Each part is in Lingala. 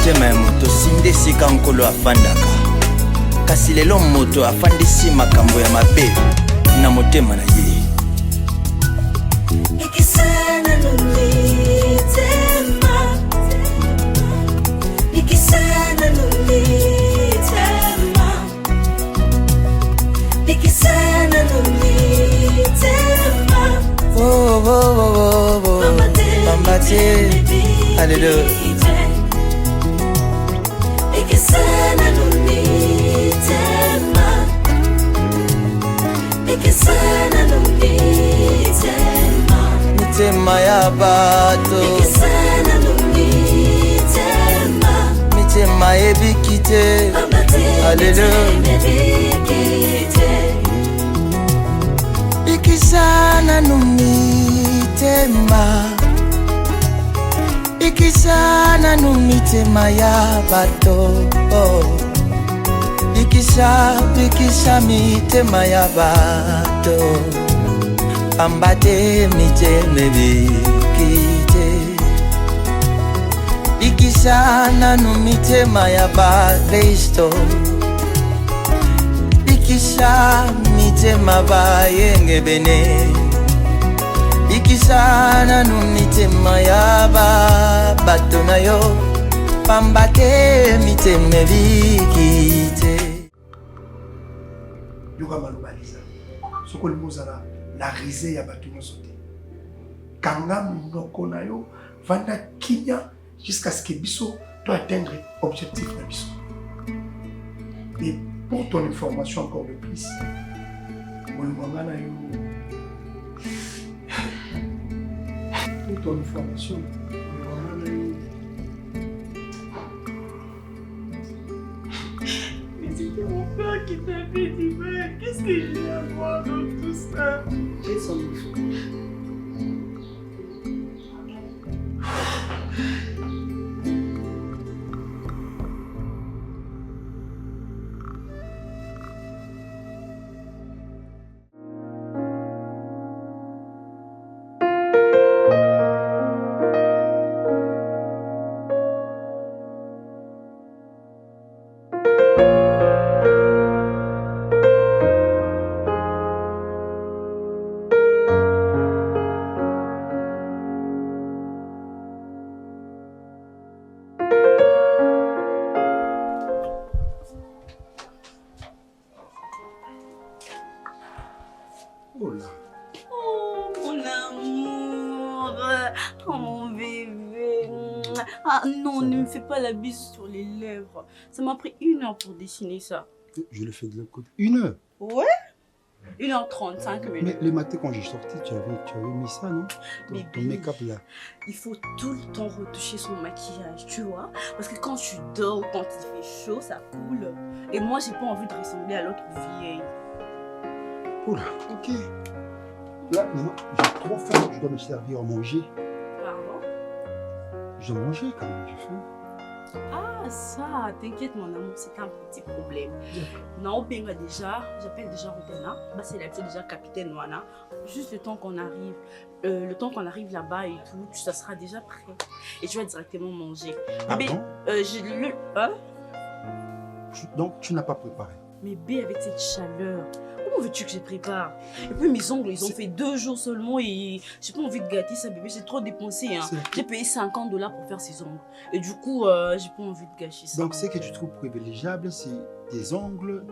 motema ya moto sinde sika nkolo afandaka kasi lelo moto afandisi makambo ya mabe na motema na ye Ikisana nulitema Ikisana nulitema Ikisana nulitema Oh oh oh oh Mambate Hallelujah Ikisana nulitema Ikisana nulitema Mitema ya bato Ikisana nulitema Mitema ebikite Hallelujah Ikisana numitema Ikisana numitema ya bato Ikisa mitema ya bato Ambate miteme bikite Ikisana numitema ya bakristo Ikisa mitema bayenge bene Ikisana numitema ya bato na yo Pambate miteme bikite Yoga malobaliza soko limozala la risée ya bato nyonso te kanga minoko na yo vanda kinya jusqu'à ce que biso to atteindre objectif na biso. Et pour ton information encore de plus molinganga na yo pour ton information molinganga na yo C'était mon père qui t'avait dit, mais qu'est-ce que j'ai à voir dans tout ça? Quels sont les fous? oh là. Oh, mon amour. Oh, mon bébé. Ah non, ne me fais pas la bise sur les lèvres. Ça m'a pris 1 heure pour dessiner ça. Je le fais de l'autre côté. 1 heure. Ouais 1h35 minutes. Mais le matin quand j'ai sorti, tu avais mis ça, non? Ton make-up là. Il faut tout le temps retoucher son maquillage, tu vois. Parce que quand tu dors, quand il fait chaud, ça coule. Et moi, j'ai pas envie de ressembler à l'autre vieille. Oula, ok. Là, maintenant, j'ai trop faim. Je dois me servir à manger. Pardon? Je dois manger quand même, j'ai faim. Ah, ça, t'inquiète mon amour, c'est un petit problème. Non, bien déjà, j'appelle déjà Rodena. Bah, c'est déjà capitaine Wana. Juste le temps qu'on arrive, là-bas et tout, ça sera déjà prêt. Et tu vas directement manger. Ah Mais bon? j'ai le... Hein? Donc, tu n'as pas préparé? Mais B, avec cette chaleur, comment veux-tu que je prépare? Et puis mes ongles, ils ont fait 2 jours seulement et j'ai pas envie de gâter ça, bébé. C'est trop dépensé. Hein. J'ai payé $50 pour faire ces ongles. Et du coup, j'ai pas envie de gâcher ça. Donc, ce que tu trouves privilégiable, c'est tes ongles,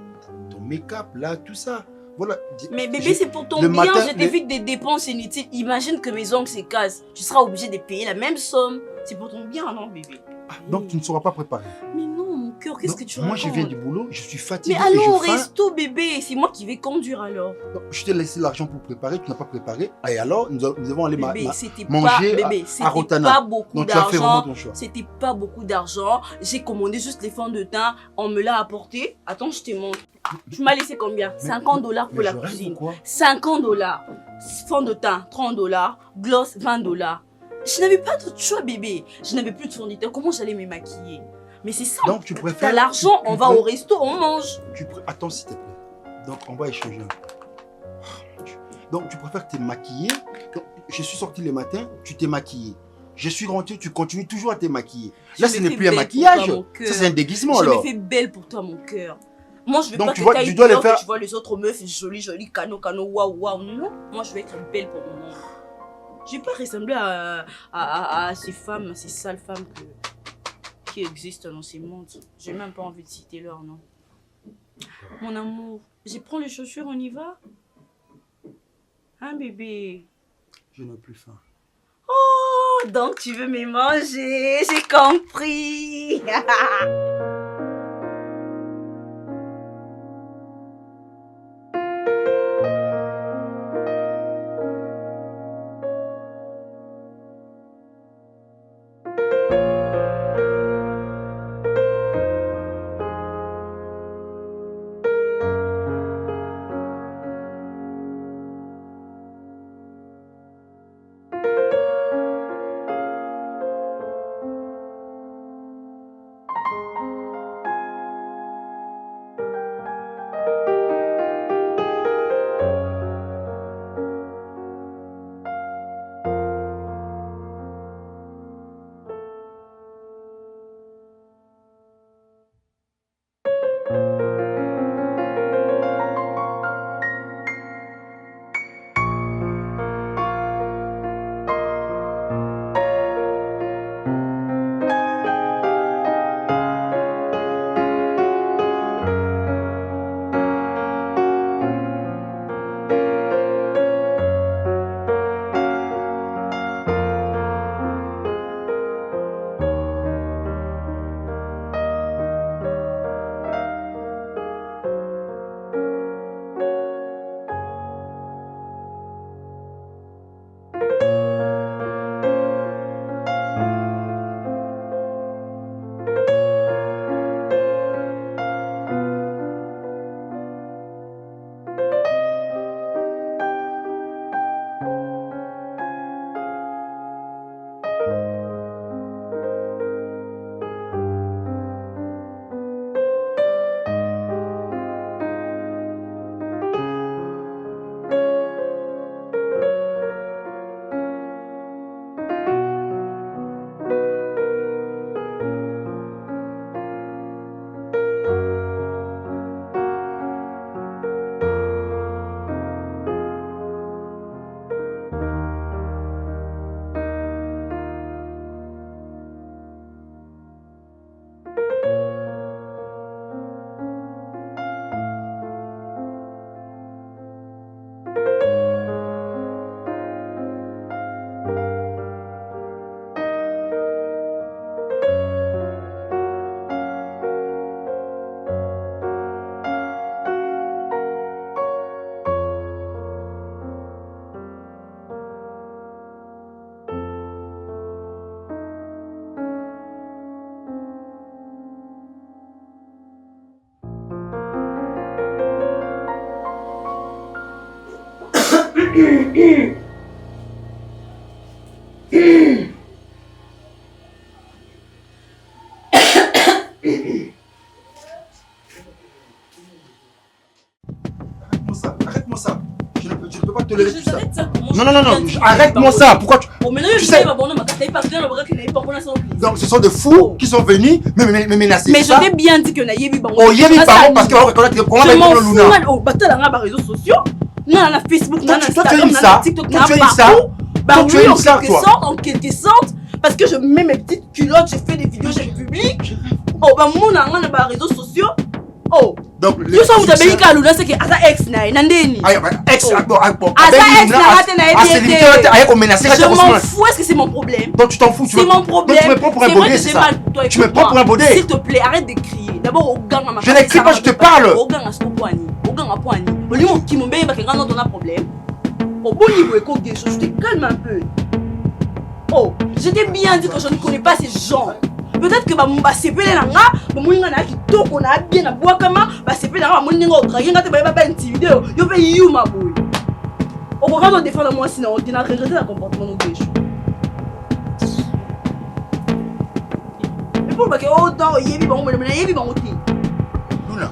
ton make-up, là, tout ça. Voilà. Mais bébé, c'est pour ton bien. Je t'évite des dépenses inutiles. Imagine que mes ongles se cassent. Tu seras obligé de payer la même somme. C'est pour ton bien, non, bébé? Ah, donc, tu ne sauras pas préparer? Mais non, mon cœur, qu'est-ce que tu racontes? Moi, je viens du boulot, je suis fatigué. Mais allons au resto, bébé. C'est moi qui vais conduire alors. Donc, je t'ai laissé l'argent pour préparer, tu n'as pas préparé. Et alors, nous devons aller manger à Rotana. Pas beaucoup donc, tu as fait vraiment ton choix. C'était pas beaucoup d'argent. J'ai commandé juste les fonds de teint. On me l'a apporté. Attends, je te montre. Tu m'as laissé combien? $50 pour la cuisine. $50. Fond de teint, $30. Gloss, $20. Je n'avais pas d'autre choix, bébé. Je n'avais plus de fournisseur. Comment j'allais me maquiller? Mais c'est ça. Donc, tu préfères... T'as l'argent, on va au resto, on mange. Attends, s'il te plaît. Donc, on va échanger un peu. Donc, tu préfères te maquiller. Je suis sorti le matin, tu t'es maquillé. Je suis rentré, tu continues toujours à te maquiller. Là, Je ce me n'est fais plus un belle maquillage. pour toi, mon cœur. Ça, c'est un déguisement Je alors. me fais belle pour toi, mon cœur. Moi, je veux Donc, pas tu que vois, t'ailles tu dois le dehors, que faire- tu vois les autres meufs jolies, cano, waouh, waouh. Non, moi, je veux être belle pour mon monde. Je vais pas ressembler à ces femmes, à ces sales femmes qui existent dans ces mondes. J'ai même pas envie de citer leur nom. Mon amour, je prends les chaussures, on y va? Hein, bébé? Je n'ai plus faim. Oh, donc tu veux me manger, j'ai compris. Arrête-moi ça. Je ne peux pas tolérer tout ça. J'arrête ça. Non, arrête-moi ça. Pourquoi tu... Oh, mais non, Tu je sais- sais pas, bon, non, ma carte est partie dans le bras qui n'est pas pour l'instant. Donc, ce sont des fous qui sont venus me menacer. Mais c'est ça? je t'ai bien dit que na yebi bango. Oh, Yebi Bango, parce qu'on va reconnaître comment je va m'en être le fous, Luna. man. Oh, battez dans les réseaux sociaux. Non, on a Facebook, on Toi, a tu Instagram, aimes on a ça? TikTok, Toi, on a tu aimes ça? partout. Bah Toi, tu oui, aimes en ça, quelque sorte. Parce que je mets mes petites culottes, je fais des vidéos, je publie. Oh, bah moi, on a les réseaux sociaux. Oh, Donc, tout ça, vous avez dit qu'à Luna, c'est que Asa ex na nandeni. ex, bon, Asa ex na raté na c'est limité, avec on menacer. Je m'en fous, est-ce que c'est mon problème? Donc, tu t'en fous. C'est mon problème. Donc, tu me prends pour un baudet, c'est ça? Tu me prends pour un baudet. S'il te plaît, arrête de crier. D'abord, au gang, Je n'écris pas, je te parle. Au gang, à ce point, au gang, à point. Au lieu qui m'ont payé, parce que quand on a un problème, au bon niveau, écoute des choses, je te calme un peu. Oh, je t'ai bien dit que je ne connais pas ces gens. Peut-être que bah c'est pas là nga bah moi nga na ki to on a bien na bois kama bah c'est pas là moi ninga au draguer nga te ba ba une vidéo yo pe you ma boy. On va pas défendre moi sinon on a regretté le comportement de Gécho. Mais pour que oh dans yebi bon mais yebi bon oti. Luna,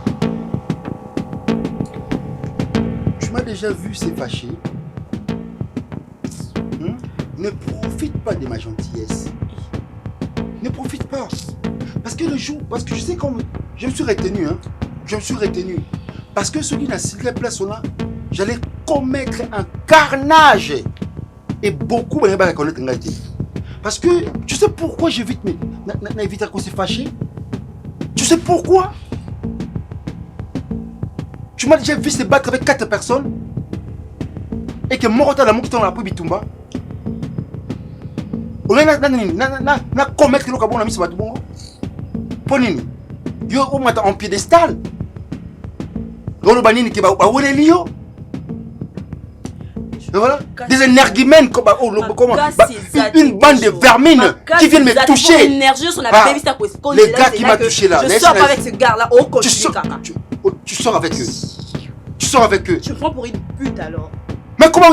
tu m'as déjà vu s'effacher. ne profite pas de ma gentillesse. Ne profite pas. Parce que je sais comme je me suis retenu, hein. Je me suis retenu. Parce que ceux qui n'ont pas place là, j'allais commettre un carnage. Et beaucoup ne vont pas reconnaître Ngati. Parce que tu sais pourquoi j'évite à qu'on se fâche. Tu sais pourquoi? Tu m'as déjà vu se battre avec 4 personnes et que mon retard d'amour qui t'en a pris Bitumba. On a commettre le cabon, on a mis ce bateau. Ponini, yo au moins en piédestal. On le banine qui va où est Lio. Voilà, des énergumènes comme une bande de vermines qui viennent me toucher. Les gars qui m'ont touché là. Je sors avec ce gars là. Tu sors avec eux. Tu sors avec eux. Tu me prends pour une pute alors. Mais comment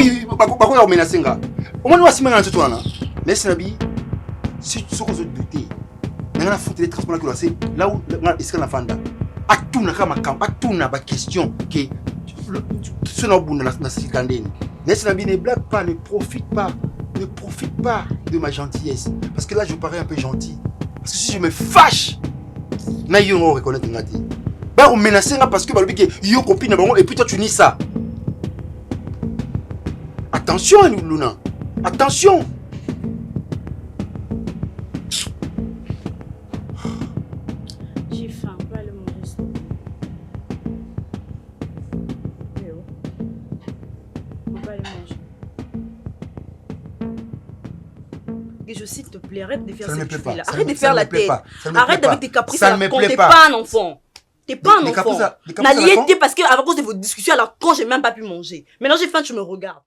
on menace un gars? Au moins, nous allons se mettre dans tout là. Mais c'est Nabi, si tu sors aux autres butés, on a foutu les transports là où on a escalé la fanda. À tout n'a pas question que ce n'est pas dans la citadine. Ne blague pas, ne profite pas de ma gentillesse. Parce que là, je parais un peu gentil. Parce que si je me fâche, on va reconnaître Ngati. On menace parce que yo copine et puis toi tu nies ça. Attention Luna, attention. J'ai faim, on va aller manger. On va aller manger. Et je s'il te plaît, arrête de faire ce que tu fais là. Arrête de faire la tête. Arrête avec tes caprices. Ça ne me plaît pas un enfant. T'es pas un enfant. N'a lié parce que à cause de vos discussions, alors quand j'ai même pas pu manger. Maintenant j'ai faim, tu me regardes.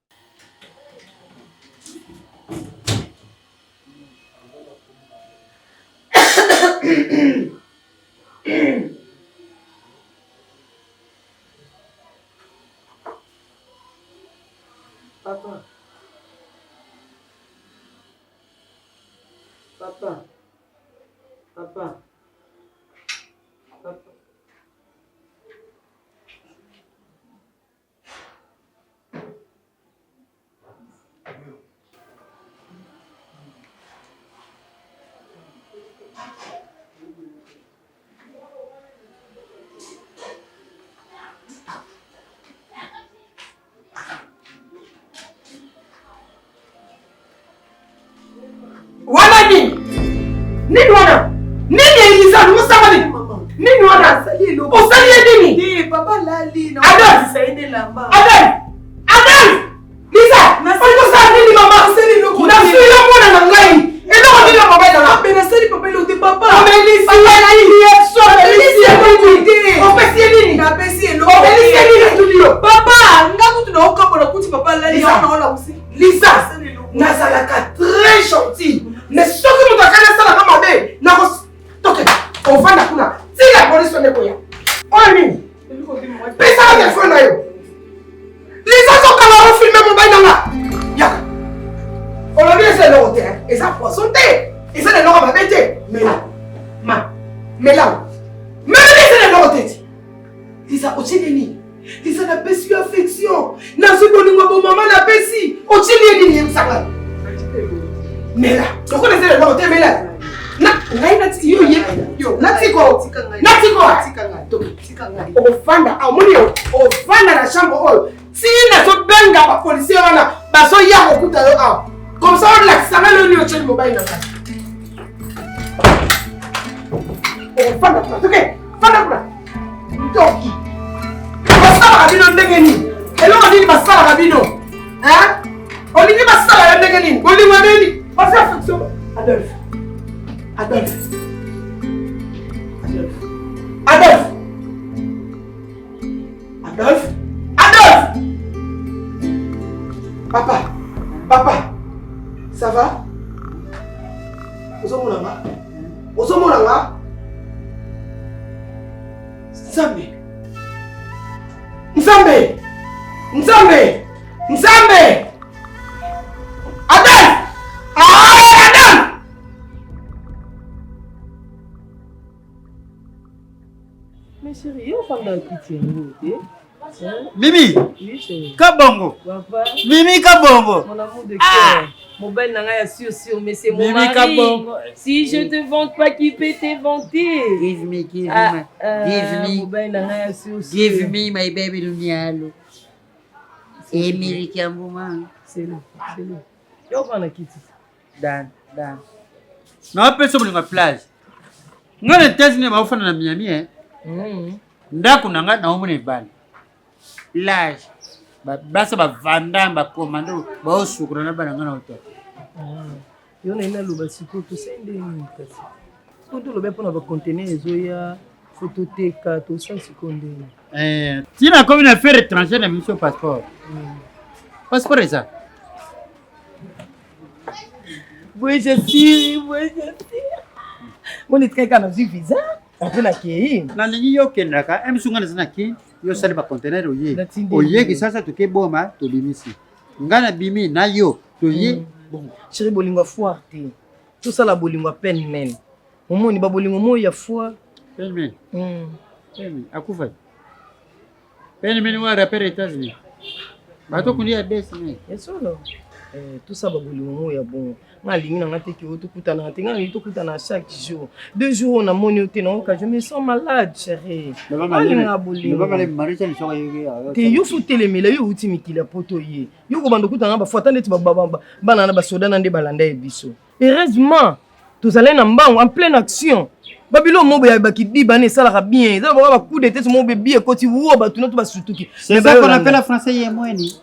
Papa. Papa. Papa. Papa. Nini wana? Nini Elisa? Musama nini? Nini wana? Osalie nini? Papa lali na Adolphe! saide lamba. Adolphe! Lisa! Osalie nini mama? Seli loko. Na filo mwana na ngai. Eloko nini na mobile na? Apena seli papa lo te papa. Obelisi nini? Na pesi eloko. Obelisi nini studio? Papa, ngaku tunaoka na kuti papa lali Lisa. na wala usi. Lisa! Nazalaka très gentil. Mais ce que nous avons ça la mabe, na toke. On va na kuna. Si la police ne koya. On ni. Pesa la téléphone na yo. Les autres quand on filme mon bain là. Yaka. On a bien c'est le hôtel. Et ça poisson thé. Et ça le ma bête. Mais là. Mais là. Mais c'est le hôtel. Lisa ochilini. Lisa na pesi affection. Na so bolingo bo maman na pesi. Ochili ni msanga. Mais là, tu connais le nom de Mela. Ngai na yo yo. Natiko. Ofanda, ofanda na chambre oyo. Si na so benga ba policier wana, ba so ya kokuta yo a. Comme ça on la sanga le ni ocheli mobile na ka. Ofanda, OK? Fanda kula. Ntoki. Basala kabino ndenge ni. Eloko nini basala kabino? Hein? On dit basala ndenge nini? Bolingo nini? Parce que affection. Adolphe. Papa. Ça va? Ozomona nga? Nzambe. Adolphe! Mais chérie, on va dans pitié nous. Mimi, Oui, chérie. kabongo. Papa, Mimi kabongo. mon amour de cœur. Mobile n'a rien sûr, mais c'est mon Mimi mari. Kabongo. Si je te vante pas, qui peut te vanter? Give me, give me. Mobile n'a rien sûr. Give me my baby Lumialo. Emily Kiambuma. C'est lui. Yo, on a quitté. Dan. Na pesa mlinga plage. Ngana tezi ne baufana na Miami eh. Ndako nanga na omune bana. Plage. Basa ba vanda ba komando ba osukura na bana ngana oto. Yo na ina loba siko to sende ni kasi. Siko to loba pona ba conteneur ezoya phototeka to sa siko ndeni. Tina comme une affaire étrangère na mission passeport. Passeport est ça. Oui, je suis. On est très calme sur visa. Après la qui. Na lingi yo kendaka emsunga na ki yo sali ba conteneur oye ki sasa tuke boma to bimisi. Ngana bimi na yo to ye bon. Chérie bolingo foire. Tout ça la bolingo peine men. Momo ni ba bolingo mo ya foire. Peine akufa. Peine wa rapper États-Unis. Bato kulia desine. Yeso no. Tout ça ba bolingo mo ya bon. Ngalingi na ngate ki oto kutana ngate ngali to kutana chaque jour. 2 jours on a moni ote na oka je me sens malade chérie. Ngalinga bolingo. Baba le marisha ni soka yoge. Te yo futele mela yo uti mikila poto ye. Yo ko bando kutana ba fata ndeti ba bana na ba soda na nde balanda e biso. Heureusement, tous allez na mbango en pleine action. Babilo mobo ya bakidi bane sala bien. Ça va ba coup de tête mobo bien koti wo ba tunoto ba sutuki. C'est ça qu'on appelle en français yemweni.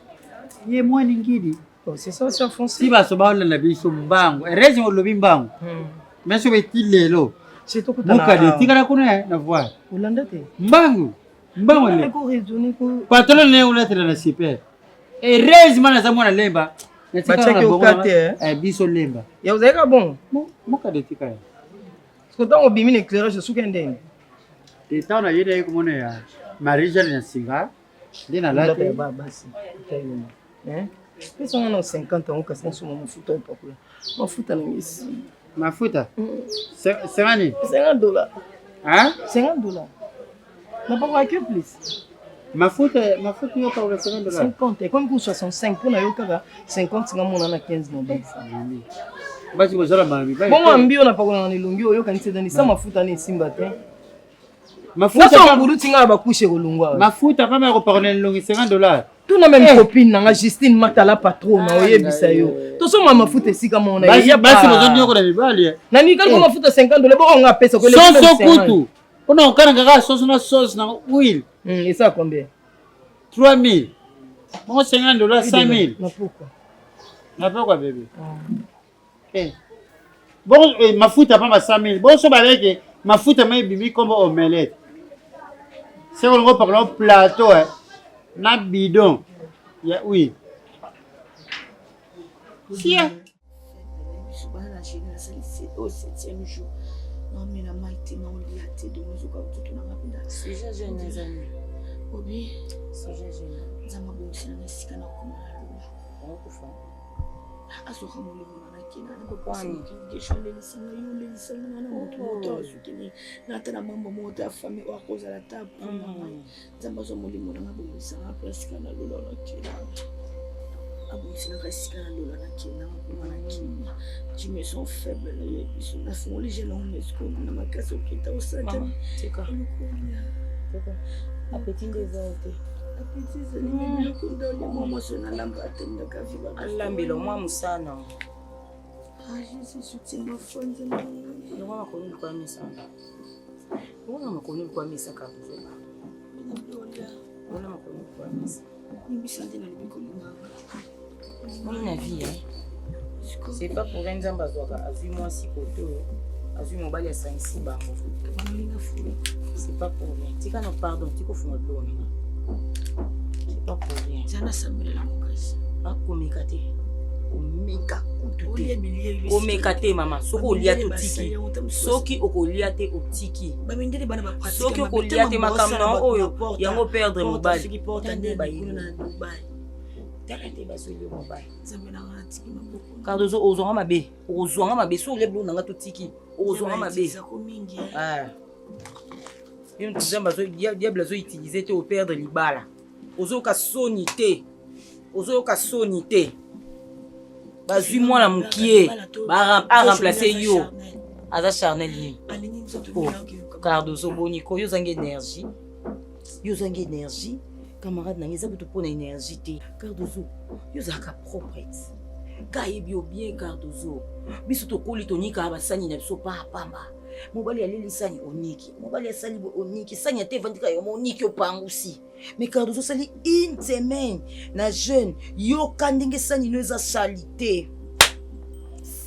Yemweni ngidi. Oh, c'est ça c'est en français. Si ba so ba la biso mbango. Erezi ngo lobi mbango. Mais so beti lelo. C'est to kutana. Muka de tigara kuna na voir. Olanda te. Mbango le. Ko raisonner ko. Patron ne ulete na super. Erezi mana za mwana lemba. Bachake okate biso lemba. Ya uzeka bon. Muka de tigara. Parce que dans obimi éclairage sous kendeni. Et tant na yede ko mona ya Marie-Jeanne na singa. Dina la te basi. Hein? Ils ont 50 ans, on sur mon foot. Mon foot à ici. Ma foot? C'est $50. Hein? $50. n'a pas que plus. Ma faute yo ka $50. 50 comme pour 65 pour na yo kaka 50 nga mona na 15 na basi. Basi bozala mami. Bon ambio na pakona na lungi oyo kanise dani sa mafuta ne simba te. Mafuta kwa ngulu tinga ba kushe kolungwa. Mafuta kama yako pakona lungi $50. Tu na même copine na Justine Matala patron na oyebisa yo. To so mafuta esika mona ya basi bozoni yoko na mibali. Na ni kali mafuta $50 bo nga pesa ko le. Soso kutu. On a encore sauce na huile. Et ça combien? 3000. Bon, $50, 5000. Mais pourquoi, bébé? Bon, ma foute pas ma 5000. Bon, ce balai ma foute m'a bibi comme omelette. C'est on va parler plateau, na bidon. Oui. Si. Non mais la maïté n'a oublié à te donner ce qu'on tout n'a pas d'accès. C'est déjà jeune les amis. Obi, c'est déjà jeune. Zama bon c'est na sika na kuma la lula. On ko fa. Aso kamo le mona kina na ko kwani ke shole lisanga yo le lisanga na moto asukini na tana mambo moto ya famille wa koza la table. Zamba zo molimo na bo lisanga presque na lula na kina. Abo sina kasika na lula na kina ko na kina. Tu me sens faible, ils sont là, font les gens, mais ce qu'on a ma casse au pied, t'as aussi un temps. C'est quoi? Appétit des autres. Appétit, c'est le même coup dans les moments, c'est un lambat, t'es une café. Alambilo, moi, Moussana. Ah, Jésus, soutien ma femme, c'est moi. Je vois ma commune quoi, mais ça. Je vois ma commune quoi, mais ça, car vous êtes là. Je vois ma commune quoi, mais ça. Je me sens dans le micro. Moi, ma vie, hein. C'est pas pour un zamba zoka azui moi si koto azui mobali ya 5 bango c'est pas pour rien tika no pardon tiko fuma do c'est pas pour rien jana samela la mokasi akomekate omeka kututé omekate mama soko olia to tiki soki okolia te otiki bamindele bana ba pratique soki okolia te makamna oyo yango perdre mobali tande ba yina Dubai. Car deux autres ont ma bé, aux ont ma bé, sur les bleus, n'a tout tiki, aux ont ma bé. Ah, une deuxième bazo, diable zo utilisé au perdre les balles. Aux autres sonité, aux autres sonité. bazwi mwana mokie aremplace yo aza charnel nini Cardozo boniko yo ozangi énergie camarade na eza kutu mpona énergie te Cardozo yo ozalaka propre kayebi yo bien Cardozo biso tokoli tonika basani na biso pamba mobali aleli sani oniki mobali asali oniki sani ate vandika yo moniki opangusi mais Cardozo sali une semaine na jeune yo kandenge sani no eza salité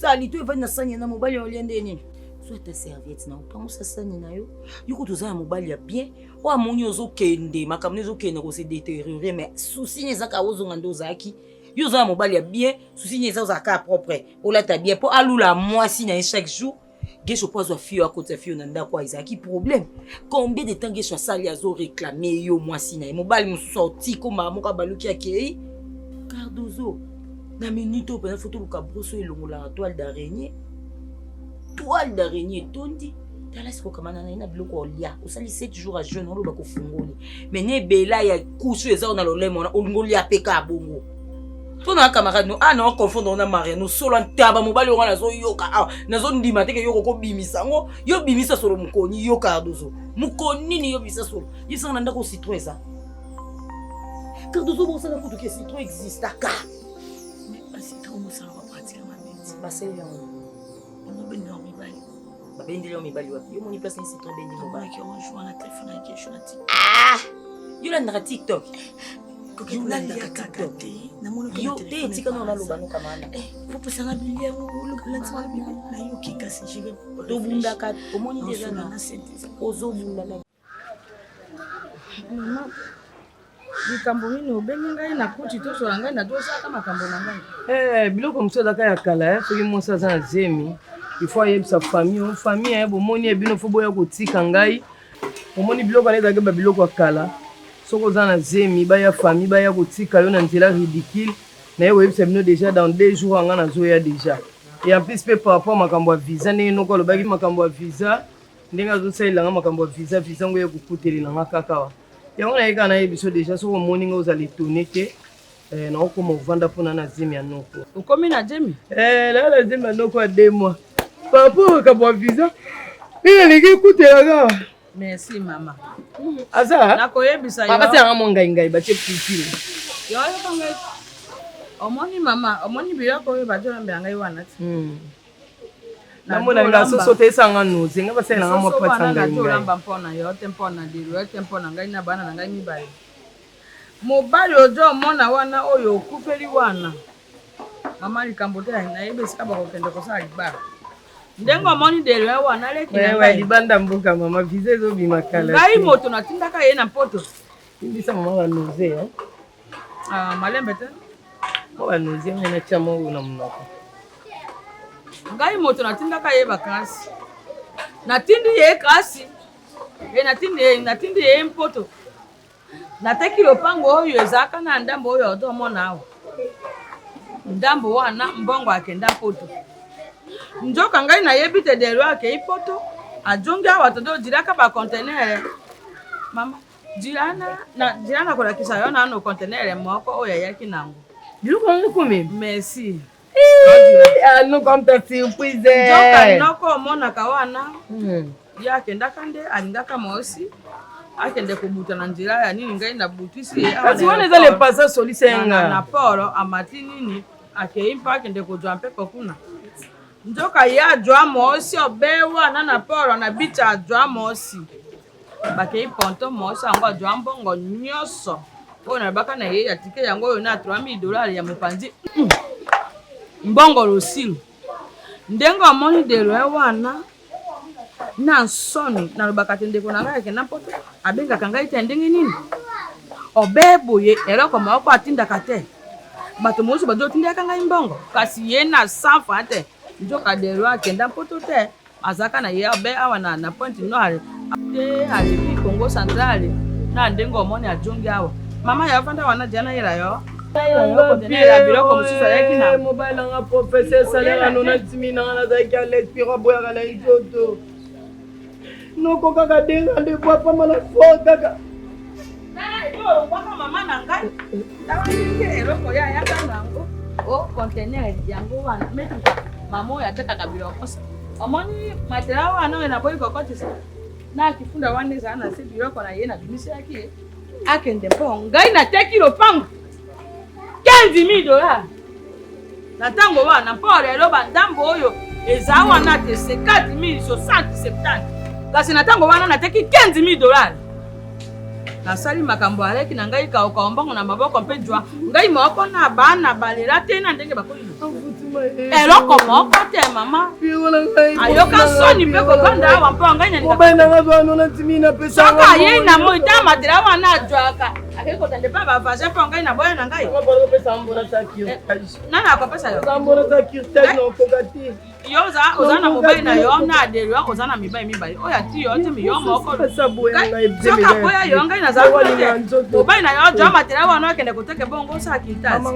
evandi na sani na mobali oliende nini soit ta serviette na opangusa sani na yo yuko toza na mobali ya bien o amoni ozokende makambo ezokende ko se détériorer mais souci nezaka ozonga ndo zaki yo za mobali ya bien souci nezaka propre olata bien po alula mwasi na chaque jour Gesho pozo fio à côté fio nanda kwa izaki problème. Combien de temps Gesho sali azo réclamer yo mwasi na mobali mususu oti ko mamoka baluki akei. Cardozo na minute au pendant photo ka broso elongo la toile d'araignée. Toile d'araignée tondi. Tala siko kamana na ina biloko olia. Osali 7 jours à jeûne on lo bako fungoli. Mais ne bela ya kushu eza na lolemo na olingoli apeka bongo. Tona camarade no non confondre na Maria no solo ntaba mobali yo na zo yoka nazo ndima teke yoko ko bimisa ngo yo bimisa solo mukoni yo Cardozo mukoni ni yo bimisa solo yisa na ndako citron ça Cardozo bon ça na kutu que citron existe aka mais pas citron mo ça va pratiquement bête passer là on ben no mi bali ba bendi lo mi bali wa yo moni place ni citron bendi mo ba ki on joue na téléphone avec je na TikTok yo la na TikTok kokela ya kakate na mono yo te tika no na lobano kamana popo sanga bilia la tsama na yo kikasi jibe to bunda ka omoni déjà na sentence ozo bunda na mama likambo nini obengi ngai na kuti tosola ngai na tosaka makambo na ngai biloko mosusu azaka ya kala soki mwasi aza na zemi ifo ayebisa famille ya bomoni ya bino fo boya kotika ngai omoni biloko wana ezalaki babiloko ya kala soko za na zemi baya famille baya kotika yo na nzela ridicule na ye koyebisa bino déjà dans 2 jours anga nazoya déjà et en plus pe par rapport makambo ya visa ndenge noko alobaki makambo ya visa ndenge azosalelanga makambo ya visa ngo ye kokutelelanga kaka wa yango nayeka na ye biso déjà soko omoni nga ozala etone te naokoma ovanda mpona na zemi ya noko okomi na zemi naa na zemi ya noko ya 2 mois par rapport makambo ya visa ndenge alingi ekutelanga merci mama aza nakoyebisa yo bapasi yanga mo ngai batie pipile yo yokangai omoni mama omoni biloko oyo bazolambela ngai wana ti namona nga soso te esanga noze nga basalelanga mwa patisa ngai nazolamba mpona yo te mpona dilo yo te mpona ngai na bana na ngai mibale mobali ozo omona wana oyo okufeli wana mama likambo te nayebi esika bakokende kosala libala ndenge omoni delo ya wana leki na ngai libanda mboka mama visa ezobima kala ngai moto natindaka ye na poto tindisa mama banoze malembe te mo banoze ngai natia mo na monoko ngai moto natindaka ye baklasi natindi ye klasi natindi ye mpoto nateki lopango oyo ezalaka na ndambo oyo otomona awa ndambo wana mbongo akenda poto njoka ngai nayebi te delo akei poto ajongi awa todo diraka bacontenere mama dirana kolakisa yo nano contenere moko oyo ayaki nango biloko yango komi merci no comme ta surprise njoka noko omonaka wana ye akendaka nde alingaka mosi akende kobuta na nzela ya nini ngai nabutisi ye kasi wana eza lepasa solisa yenga na poro amati nini akei mpo akende kozwa mpepo kuna njoka ye ajwa mosi obe wana na poro na bicha ajwa mosi bakei ponto mosi yango ajwa mbongo nyonso oyo nalobaka na ye atike yango oyo na $3000 ya mopanzi mbongo losilu ndenge omoni delo ye wana na nsoni nalobaka te ndeko na ngai akenda poto abengaka ngai te ndenge nini obe boye eloko moko atindaka te bato mosusu bazotindaka ngai mbongo kasi ye na sanfa te njoka delo akenda poto te azaka na ye obe awa na Pointe Noire te alebi Congo Centrale na ndenge omoni ajongi awa mama ya vanda wana jana yela yo biloko mosusu ayaki na mobile nanga professeur salaire nona timina nazalaki alespiro aboyaka na nzoto noko kaka denga nde bwa pamba na fo kaka waka mama na ngai tawaike eloko ya yaka nango o conteneur yango wana mettre mama oyo atekaka biloko omoni matela wana oyo naboyi kokotisa na kifunda wana ezala na se biloko na ye na bimisaki ye akende mpo ngai nateki lopango 15 000 $. Na ntango wana mpo lelo bandambo oyo eza wana te 50 000 60 70 kasi na ntango wana nateki 15 000 $. Nasali makambo aleki na ngai kauka mbongo na maboko mpe jwa ngai moko na bana balela te na ndenge bakoli eloko moko te mama ayoka soni mpe kobanda awa mpo ngai soka ye na moi ta matela wana ajwaka akei kotande mpe bavage mpo ngai na boya na ngai nani akopesa yo yo oza na mobali na yo na adelo oza na mibali mibale oyo ati yo te miyo moko soka boya yo ngai naza te mobali na yo jwa matela wana akende koteke bongo osala kintasi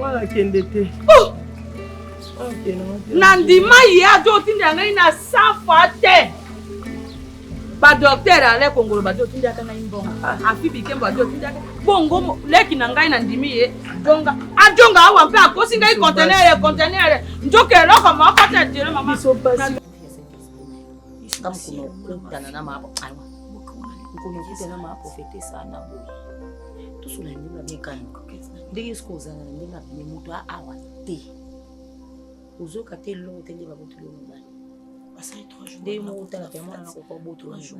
na ndima ye ajo otindi ya ngai na 100 fois te badoktere ale kongolo bajo otindi yaka ngai mbongo afi bikembo ajo otindi yaka bongo leki na ngai na ndimi ye ajonga awa mpe akosi ngai contenere njoke eloko moko te jere mama kama kunokutana na maapo kunokutana na maaprofete sana boye tosula ndinga mekani ndenge sikozana na ndenge apine moto awa te ozoka te longo te nde babotoli mobali nde moko tala pe mwana na kokwa botoli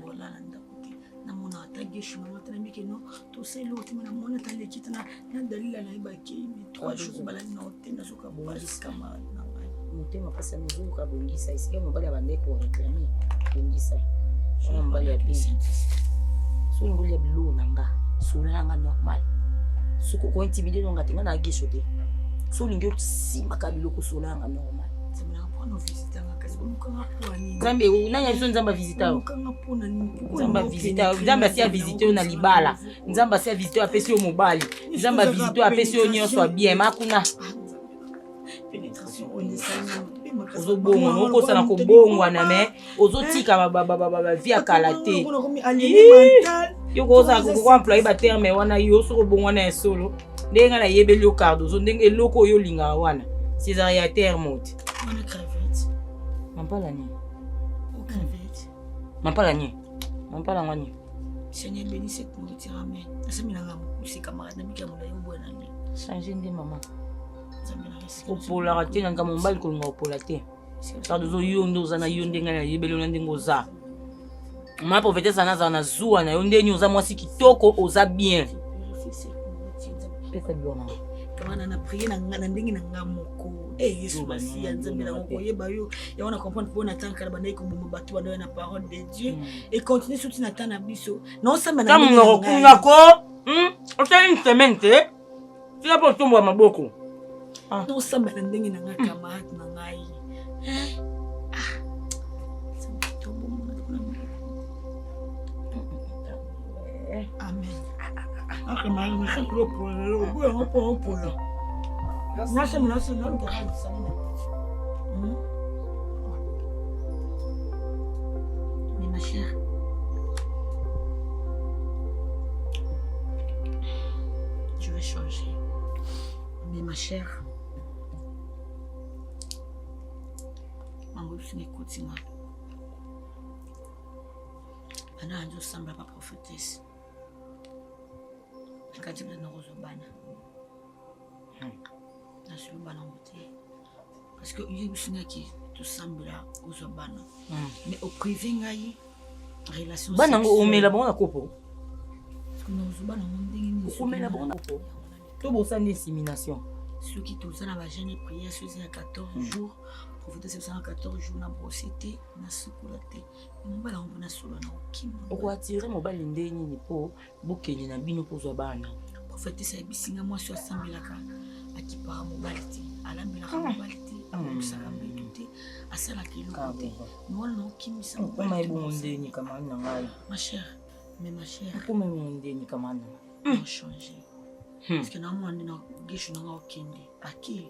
namona atageshi mama tana mikeno to selo tima na mona tale kitana na dalila na ibaki 3 jours balani na otenda soka bongisa kama na motema pasa nozoka bongisa isika mobali abande ko réclamer bongisa ona mobali ya pesa so ngoli ya bilo nanga sola nga normal soko ko intimider nga tenga na gesho te so lingi simba kabilo ko sola nga normal semina mpona visiter nga kasi bonukanga pwani nzambe nanya biso nzamba visiteur nzamba visiteur nzamba si visiteur na libala nzamba si visiteur apesi yo mobali nzamba visiteur apesi yo nyonso bien makuna ozobongwa nokosana kobongwana me ozotika bavia kala te yo kozala kokoemploye baterme wana yo soko obongwana ya solo ndenge nga nayebeli yo cardozo ndenge eloko oyo olingaka wana césariatere mote mampala ni mampala ni mampala ngani Seigneur bénisse cette nourriture amen asemilanga musi camarade na mika mona yo bwana ni changer ndi mama opola te nanga mobali kolinga opola te cardozo yo nde oza na yo ndenge nayebeli ona ndenge oza ma profete sana za na zuwa na yo ndeni oza mwasi kitoko oza bien pesa bilona kamana na prier na ndenge na ngamoko Yesu basi ya nzambe na ngoko yeba yo ya wana comprendre pour na tanka na bandai ko bomba batu bando na parole de Dieu et continuer surtout na tana biso non samba na ndenge ngoko ngako otali ntemente tia po tombo ya maboko non samba na ndenge na ngaka camarade na ngai amen akamali ni khapro polo bo polo polo nasa nasa non garde ça mais ma chère je vais changer mais ma chère mango sine kotima ana anjo samba pa prophétesse kati na rozobana na solobana ngote parce que il y a qui tout semble rozobana mais au privé ngai relation bana ngo omela bona kopo parce que rozobana ndenge ni omela bona kopo to bosa ni insémination ceux qui tous na ba jeune prière sur 14 jours prophétesse sur 14 jours na brosité na sokolate mbala ngona solo na okimo oko attirer mobali ndeni ni po bokeni na bino pozwa bana prophétesse ya bisinga moi sur assemblaka akipara mobali te alambelaka mobali te akomisaka mbeto te asalaka eloko te mwana na okimisa mobali ndeni kama na ngai ma chère mais ma chère koma ndeni kama na on changer parce que na mwana na gesho na okende aki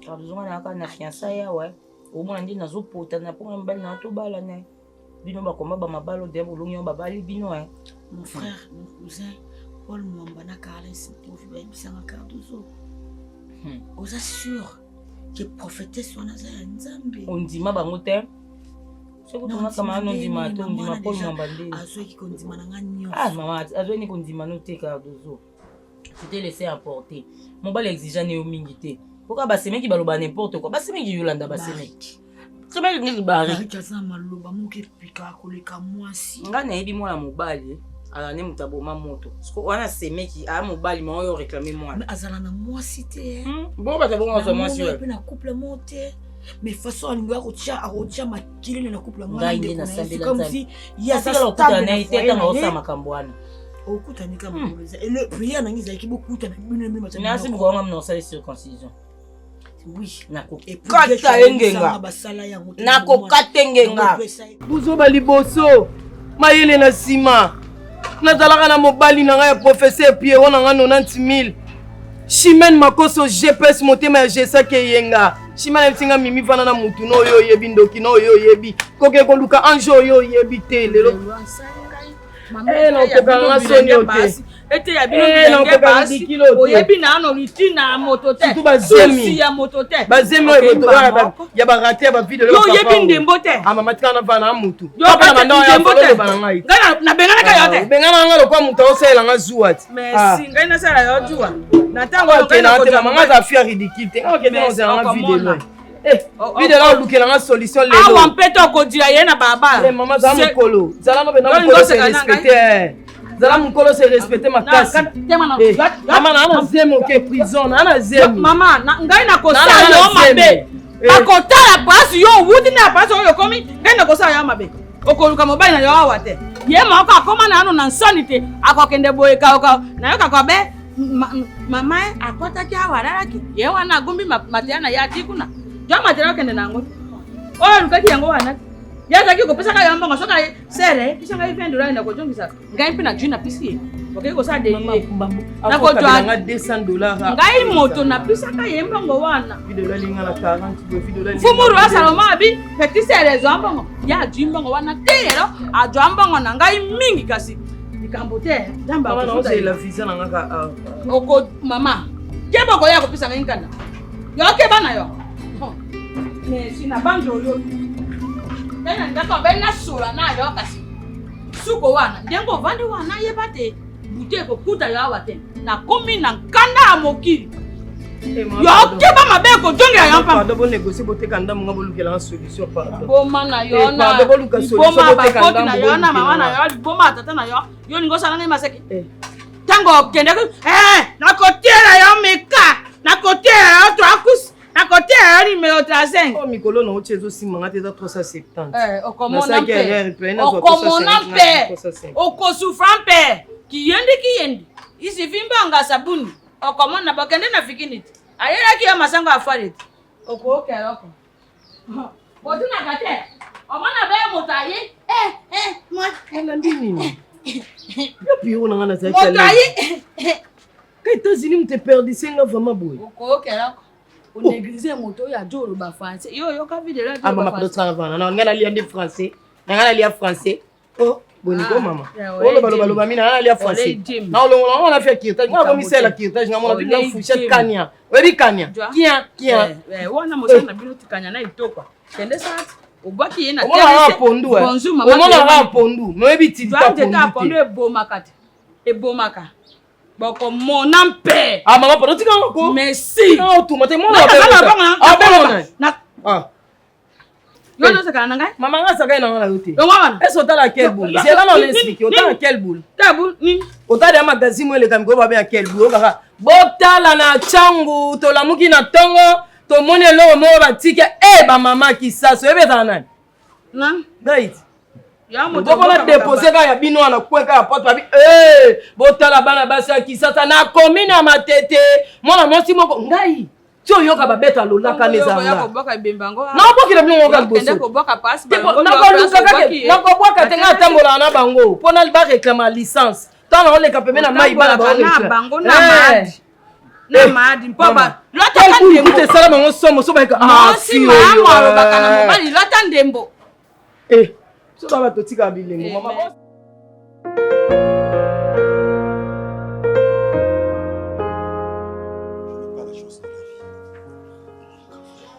kabuzonga na kana fiançailles yawe omona ndi nazopota na po mbali na to bala ne bino bakoma ba mabalo de bolongi ba bali bino mon frère mon cousin Paul Mwamba na Carles Profi ba bisanga Cardozo oza sûr que prophétesse wana za ya Nzambe. Ondima bango te. Soko tuna kama ondima to ondima Paul Mwambande. Azoki kondima na ngani. Ah maman, azoni kondima no te ka dozo. Tu t'es laissé emporter. Mon bal exigeant ne mingi te. Pourquoi ba semaine qui baloba n'importe quoi. Ba semaine qui yolanda ba semaine. Semaine qui bari. Kaza maloba muke pika koleka mwasi. Ngana yebi mwana mobali. Alors ne mutaboma moto. Parce que wana semaine qui a mobali mo yo réclamer moi. Mais azala na mwasi te. Bon ba tabonga so mwasi ouais. Na couple monte. Mais façon alinga rotia makili na couple moi. C'est comme si il y a ça stable na ite tanga osa makambwana. Okutani kama mboleza. Et le prière nangi za kibo kutana bino mimi matani. Merci beaucoup ngam no sala circoncision. Oui, nako. Et puis kata engenga. Nako katengenga. Buzo ba liboso. Mayele na sima. Nazalaka na mobali na ya professeur Pierre wana nga 90 000. Chimène makoso GPS motema ya Jessa ke yenga. Chimène mtinga mimi vana na mutu no yo yebi ndoki no yo yebi. Koke ko luka anjo yo yebi te lelo. No kokanga soni ote. Ete ya bino bilenge basi. Oyebi na ano litina moto te. Tout bazemi. Si ya moto te. Bazemi ya ba raté ba video yo yebi ndembo te. Ama matika na vana mutu. Papa na ndembo te. Ngana na bengana ka yo te. Bengana nga lokwa mutu osela nga zuwati. Merci. Ngai na sala yo juwa. Na tango yo na te mama za fia ridicule te. OK te on nga video. Video la lukela nga solution lelo. Awa mpeto ko dira ye na baba. Mama za mukolo. Zala no bena mukolo se respecter. Zala mukolo se respecter makasi. Mama na ana zemo ke prison, ana zemo. Mama, ngai na kosala yo mabe. Akotala pasi yo wudi na pasi yo komi, ngai na kosala yo mabe. Okoluka mobali na yo awa te. Ye ma ko akoma na ano na sanité, akokende boye ka na yo ka be mama akota ki awa raraki. Ye wana gumbi matiana ya tikuna. Jo matera kende nango. Oh lukaki yango wana. Yaza ki ko pesa ka yamba ngosoka sere kisha ngai $20 na ko jongisa. Ngai mpe na jina pisi. Okay ko sa de na ko jwa $200. Ngai moto na pisa ka yemba ngo wana. $40 linga na 40 $40. Fumuru asaloma abi petit sere zo ambongo. Ya jimba ngo wana tero a jo ambongo na ngai mingi kasi. Nikambote jamba ko so la visa na ngaka. Oko mama. Kebo ko ya ko pisa ngai nkanda. Yo ke bana yo. Mais sina banjo yo. Nena ndako bena sura na yo kasi. Suko wana ndengo vandi wana yebate. Bute ko kuta yo awate. Na komi na nkanda amokiri. Yo ke ba mabe ko jonge ya yampa. Pardon bo négocier bote kanda munga bolukela solution pardon. Boma na yo na. Pardon boluka solution bote kanda na yo na mama na yo boma tata na yo. Yo ningo sana na maseki. Tango kende na kotela yo meka. Na kotela yo to akus. À côté, il numéro 35. Oh, Mikolo, non, tu es aussi mangaté à 370. Au comment on paie. Au comment on paie. Au co-souffrant paie. Qui yendi. Il suffit pas de sabuni. Au comment on n'a pas qu'un nafikinit. Aïe, là qui a ma sangue à faire. Au co, qu'elle a. Au tout n'a pas fait. Au moins, on avait mon taillé. Moi. Elle a dit. Puis on a un attaque. Mon taillé. Quand États-Unis te perdu, c'est vraiment beau. Au co, qu'elle a. On néglige moto ya joro ba français yo ka vidéo là mama pas d'autre avant non ngana lia de français ngana lia français oh boniko mama oh baloba mina ngana lia français na on a fait kirtage moi comme c'est la kirtage ngamo na bien fouchette kanya webi kanya kia wana mo sana bino tikanya na itoka kende sa obaki yena tele bonjour mama on pondu webi tita pondu ebomaka Boko mon père. Ah maman pas tika ko. Merci. Non tout matin moi na. Ah. Yo no saka nanga. Maman nga saka na la route. Yo mama. Est-ce que t'as quelle boule? C'est là on explique. Ota na quelle boule? Ta boule ni. Ota de magazine moi le kamiko ba bien quelle boule? Baka. Botala na changu to la muki na tongo to mone lo mo ba tika ba maman ki sa so ebe ta nani? Na. Right. Boko na déposer ka ya bino na kweka ya porte babi botala bana basi ya kisasa na commune ya matete mona mosi moko ngai tio yoka babeta lolaka nezanga na boka bembango na boki na bingo ka boso na boka passe na ko boka tenga tambola na bango pona ba réclamer licence tana on le kapeme na mai bana ba bango na madi na madi mpoba lota ndembo te sala bango somo so ba ka si mama ba kana mobali lota ndembo so baba totika bilengo mama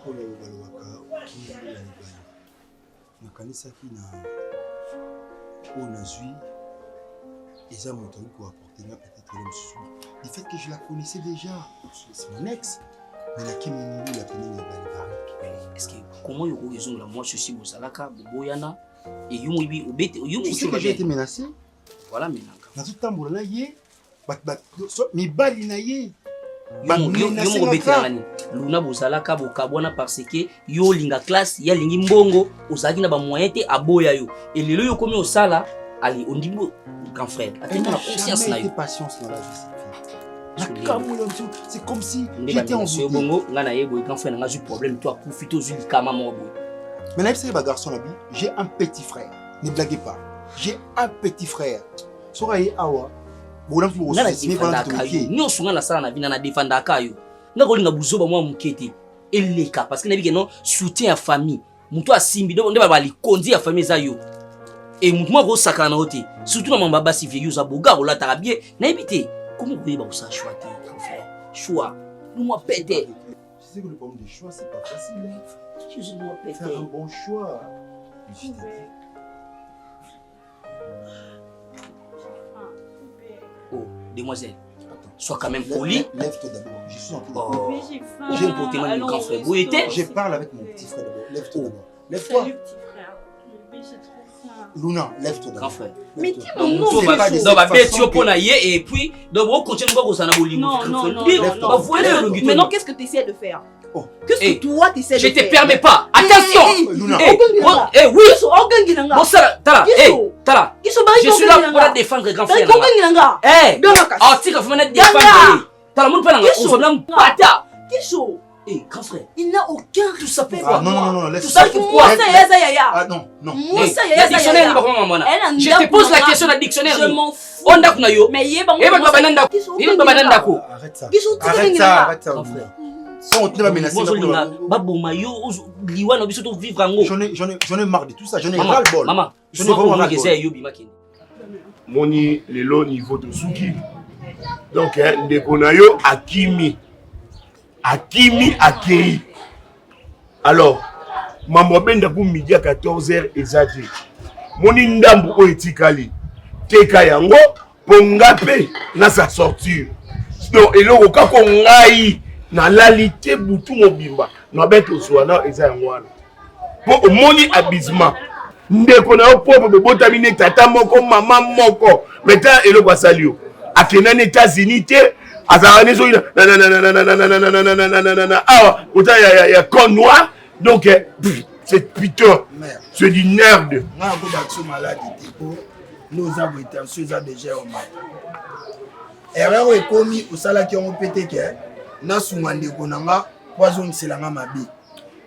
oyo balobaka okili ya libala nakanisaki na oyo nazwi eza moto oyo koapporter nga peut-être le mosusu du fait que je la connaissais déjà c'est mon ex mais nakimi mingi ya pene ya balibala est-ce que comment yoko ezongola moi ceci bozalaka boboyana et yo moyibi obete yo tu sais que j'ai été menacé voilà maintenant nazotambola na ye mibali na ye yo mokobetela ngani luna bozalaka bokabwana parce que yo linga classe ya lingi mbongo ozalaki na bamoyen te aboya yo elelo yo komi osala ali ondimbo grand frère atteindre la conscience na yo patience dans la vie c'est comme si j'étais en vie bongo nga na ye boy grand frère nga ju problème toi profiter aux likama mo boy mais là c'est ba garçon la vie j'ai un petit frère ne blaguez pas j'ai un petit frère soraye awa nyonso nga nasala na vina na defendaka yo nga kolinga buzoba mwa mokete eleka parce que nayebi ke non soutien ya famille moto asimbi nde balikondi ya famille eza yo e moto moko osakana na yo te surtout na mamba basi vie yo oza boga kolataka bien nayebi te komo koyeba kosala choix te frère choix lumwa pete tu sais que le problème des choix c'est pas facile faire un bon choix oh, demoiselle, sois quand même poli. Lève-toi d'abord, je suis en train de oh. J'ai porté mon grand frère. Où était? Je parle avec mon petit frère d'abord. Lève-toi d'abord. Lève-toi. Salut petit frère. J'ai trop faim. Luna, lève-toi d'abord. Grand frère. Mais dis mon nom, c'est pas de cette façon que... Et puis, d'abord, continue pas au Sanabolingo. Non. Maintenant, qu'est-ce que tu essaies de faire? Qu'est-ce que toi tu essaies de faire? Je te permets pas. Attention. Luna. Eh oui. Bon ça, Tala. Je suis là pour la défendre, grand frère. Eh. Ah, tu vas me défendre. Tala, mon père, on va me pata. Kisho. Eh, grand frère. Il n'a aucun tout ça pour quoi? Non, laisse tout ça pourquoi? Ah non. Le dictionnaire, je te pose la question dans le dictionnaire. Je m'en fous. On a qu'on a yo. Mais yé, bon. Arrête ça. On ne va menacer j'en ai marre de tout ça, j'en ai ras le bol. Maman, j'en ai vraiment ras le bol. Moni lelo niveau de Suki. Donc ndeko na yo akimi akei. Alors mambo benda ku midi à 14h ezati. Moni ndambu o etikali. Teka yango pongape na sa sortir. Donc eloko kako ngai na lalité butu mobimba na beto swana eza ngwana po omoni abisma ndeko na yo popo bebotami ne tata moko mama moko meta eloko asalio akena na États-Unis te azala nezo na awa ota ya connoir donc c'est putain c'est du nerd nga ko batso malade te po nos avons été en déjà au mal erreur ekomi osala ki on pété ke na sunga ndeko nanga wazongisela nga mabe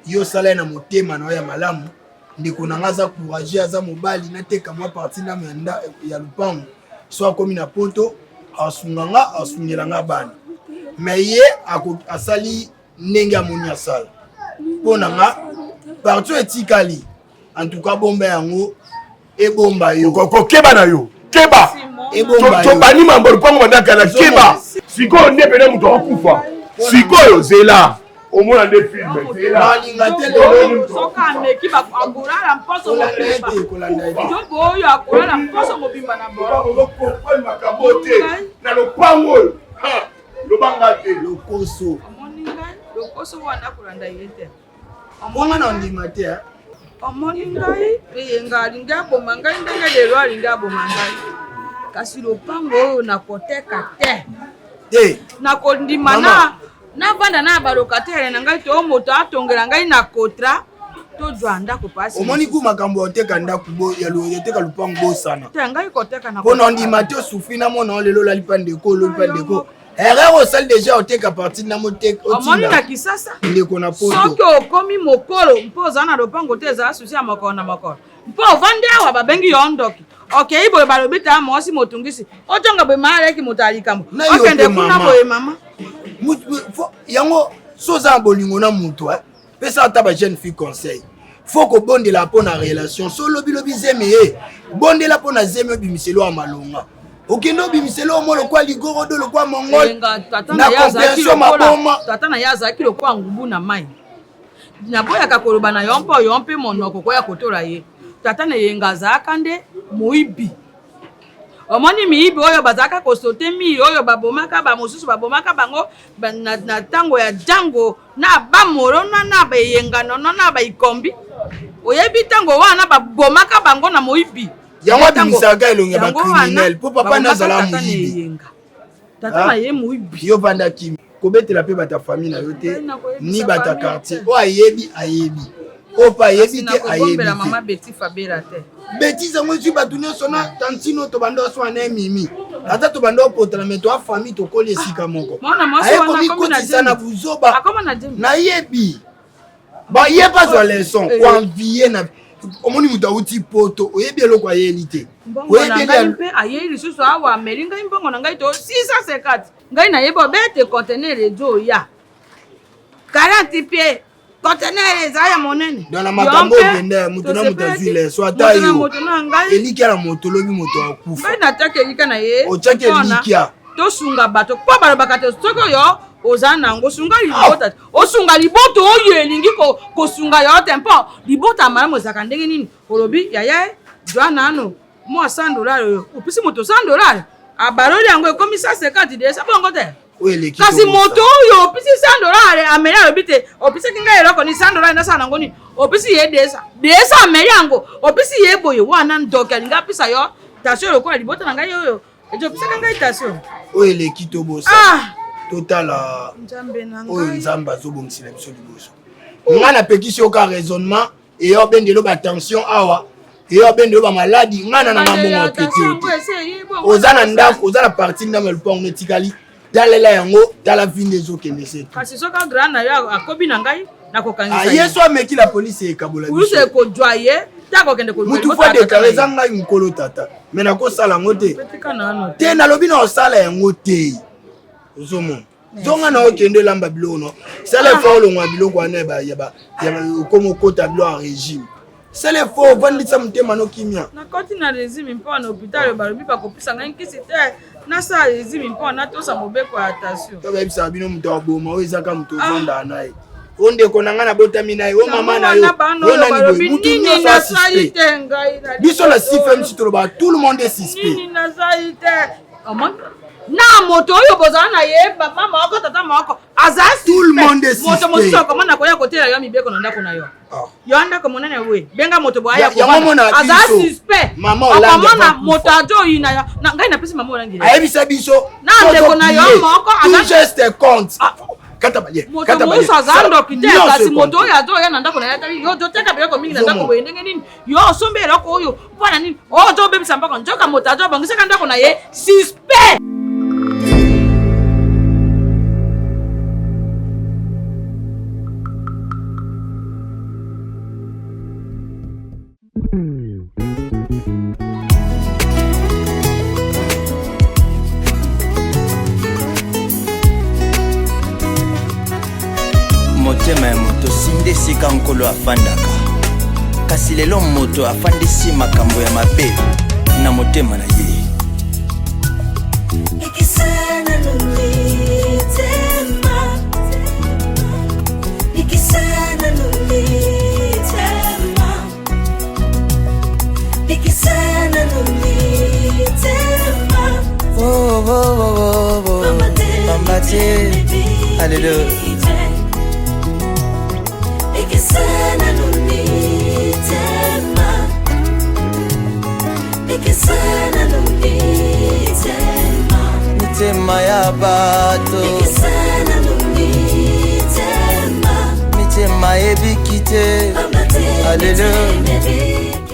yo sala na motema na ya malamu ndeko nanga za courage aza mobali na teka mwa parti na manda ya lupango so akomi na poto asunga nga asungela nga bana mais ye asali ndenge amoni asala pona nga parti etikali en tout cas bomba yango ebomba yo kokeba na yo keba ebomba yo tobani mambo lupango bandaka na keba sikoyo nde pene moto akufa sikoyo zela omona nde filme balinga te lelo soka ameki akolala mposo mobimba jobo oyo akolala mposo mobimba na bolo makambo te na lopango oyo lobanga te lokoso omoni ngai lokoso wana kolanda ye te omonga na ndima te omoni ngai eyenga alingi aboma ngai ndenge lelo alingi aboma ngai kasi lopango oyo nakoteka te nakondima navanda na balokatere na ngai to moto atongela ngai na kotra tozwa ndako pasi omoni ku makambo oteka ndako ya yoteka lupango bosana te ngai koteka na mpona ondima te osufi na mona lelo olalipa ndeko ololipa ndeko erreur osali deja oteka parti na moteka omoni na kisasa ndeko na poto soki okomi mokolo mpo oza na lopango te ezala susi ya mokolo na mokolo mpo ovandi awa babengi yo ndoki okei boye balobi ta mosi motungisi otonga boye maaleki moto alikambo okende kuna boye mama yango so oza na bolingo na moto pesa ata ba jeune fille conseil faut kobondela mpo na relation so lobilobi zeme ye bondela mpo na zeme obimiselo ya malonga okende obimiselo omo lokwa ligoro do lokwa mongol na compréhension maboma tata na ye azalaki lokwa ngubu na mai naboyaka koloba na yo mpo yo mpe monoko koya kotola ye tata na yenga azalaka nde moyibi omoni miyibi oyo bazalaka kosote miri oyo babomaka bamosusu babomaka bango na ntango ya jango na bamoro na bayengano na baikombi oyebi ntango wana babomaka bango na moyibi yango abimisaka elongi ba criminel mpo papa nazala moyibi tata na ye moyibi yo banda kimi kobetela mpe bata famille na yo te ni bata quartier o ayebi opa ayebi te ayebi te bêtise yango ezwi bato nyonso na tantino tobanda oswana na mimi ata tobanda opotana me toa famille tokoli esika moko ayekomi kotisa na buzoba nayebi baye bazwa leson koanvie na omoni moto awuti poto oyebi eloko ayeli te ngai mpe ayei lisusu awa ameli ngai mbongo na ngai to 650 ngai nayebi obete contener ezo ya 40 pieds contener eza ya monene dans la makambo okende moto na moto azwi leso ata yo elikia na moto lobi moto akufa ngai nataka elika na ye otyaki elikia tosunga bato mpo balobaka te soki oyo oza nango sunga libota osunga liboto oyo elingi kosunga yo te mpo libota malamu ezalaka ndenge nini olobi yaya jwana ano mwa $100 oyo opesi moto $100 abaloli yango ekomi 150 desa bongo te kasi moto oyo opesi $100 ameli alobi te opesaki ngai eloko ni $100 nasala nango nini opesi ye desa ameli yango opesi ye boye wana ndoki alingi apesa yo tasio lokola libota na ngai oyo ejo opesaka ngai tasio oyo eleki tobosa totala oyo nzambe azobongisela biso liboso nga napekisi yoka raisonnement eyo bendelo batension awa eyo bendelo bamaladi nga na nanga mbongo apeti yo te oza na ndako oza na parti ndambo ya lupango etikali talela yango tala vinde ezokende se kasi soka grand na yo akobi na ngai nakokangisa yesu ameki la polisi ekabola biso ekodwa ye mutu fo dekare eza ngai mokolo tata me nakosala yango te nalobi na osala yango te ozomona zonga na okende olamba biloko no sala efo olongwa biloko wana okoma okota biloko ya régime sala efo ovandisa motema nokimia nakoti na régime mpo na hôpital balobi bakopesa ngai nkisi te nasala régime mpo natosa mobeko ya attention tobayebisaka bino moto aboma oyo ezaka moto ovanda na ye o ndeko na ngai nabotami na ye o mama na yo onani mutu nyonso asispe biso na cfmc toloba tout le monde est suspect na moto oyo bozala na ye mama moko tata moko aza tout le monde est suspect moto mosusu akomona koya kotela yo mibeko na ndako na yo yo ndako monene we benga moto boya komona aza suspect akomona moto ajo oyina yo ngai napesi mama olangi ayebisa biso na ndeko na yo moko aza geste compte kata balie moto mosusu aza ndoki te kasi moto oyo azo oya na ndako na yo atali yo toteka biloko mingi na ndako boye ndenge nini yo osombi eloko oyo mpona nini oyo tobebisa mpaka nzoka moto azo abangisaka ndako na ye suspect. motema ya moto sinde esika nkolo afandaka kasi lelo moto afandisi makambo ya mabe na motema na ye Mama te, alléluia. Mitema ya bato mitema ebikite alléluia.